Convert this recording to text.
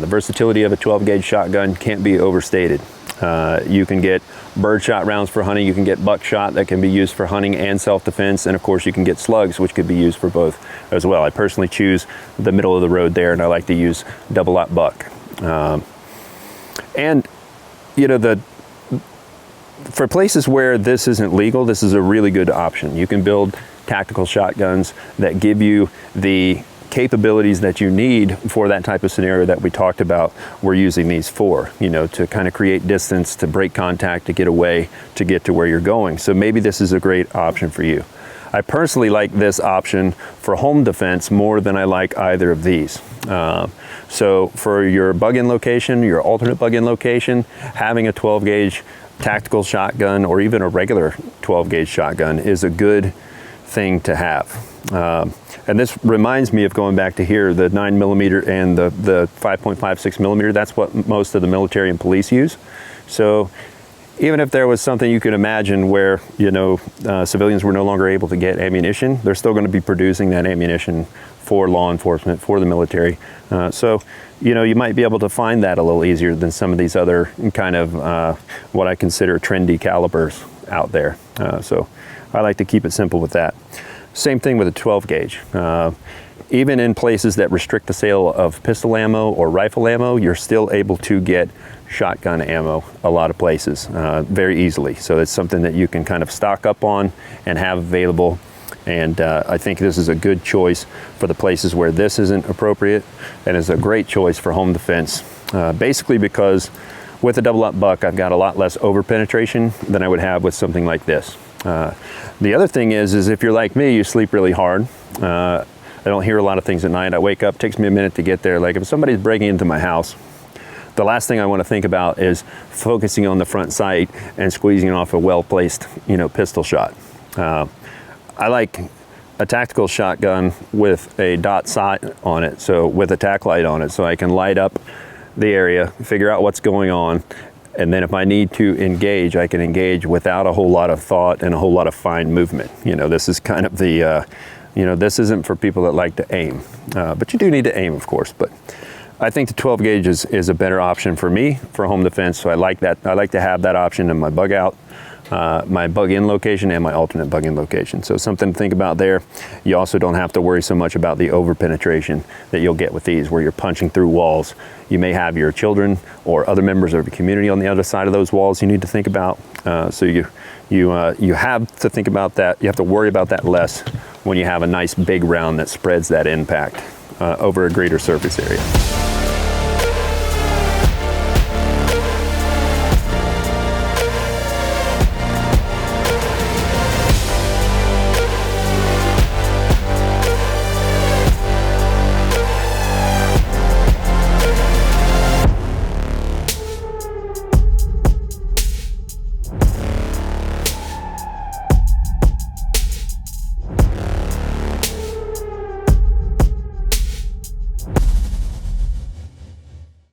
The versatility of a 12 gauge shotgun can't be overstated. You can get birdshot rounds for hunting, you can get buckshot that can be used for hunting and self-defense, and of course you can get slugs, which could be used for both as well. I personally choose the middle of the road there, and I like to use double-aught buck. And you know, for places where this isn't legal, this is a really good option. You can build tactical shotguns that give you the capabilities that you need for that type of scenario that we talked about. We're using these for, you know, to kind of create distance, to break contact, to get away, to get to where you're going. So maybe this is a great option for you. I personally like this option for home defense more than I like either of these. So for your bug-in location, your alternate bug-in location, having a 12 gauge tactical shotgun or even a regular 12 gauge shotgun is a good thing to have. And this reminds me of going back to here, the 9mm and the 5.56mm. That's what most of the military and police use. So even if there was something you could imagine where, you know, civilians were no longer able to get ammunition, they're still going to be producing that ammunition for law enforcement, for the military. So, you know, you might be able to find that a little easier than some of these other kind of what I consider trendy calibers out there. So I like to keep it simple with that. Same thing with a 12 gauge. Even in places that restrict the sale of pistol ammo or rifle ammo, you're still able to get shotgun ammo a lot of places very easily. So it's something that you can kind of stock up on and have available. And I think this is a good choice for the places where this isn't appropriate, and is a great choice for home defense. Basically because with a double-aught buck, I've got a lot less over penetration than I would have with something like this. The other thing is if you're like me, you sleep really hard. I don't hear a lot of things at night. I wake up, takes me a minute to get there. Like if somebody's breaking into my house, the last thing I want to think about is focusing on the front sight and squeezing off a well-placed, you know, pistol shot. I like a tactical shotgun with a dot sight on it, so with a tack light on it, so I can light up the area, figure out what's going on, and then if I need to engage, I can engage without a whole lot of thought and a whole lot of fine movement. You know, this is kind of the, you know, this isn't for people that like to aim, but you do need to aim, of course. But I think the 12 gauge is a better option for me for home defense, so I like that. I like to have that option in my bug out, my bug in location, and my alternate bug in location. So something to think about there. You also don't have to worry so much about the over penetration that you'll get with these, where you're punching through walls. You may have your children or other members of the community on the other side of those walls you need to think about. So you have to think about that. You have to worry about that less when you have a nice big round that spreads that impact over a greater surface area.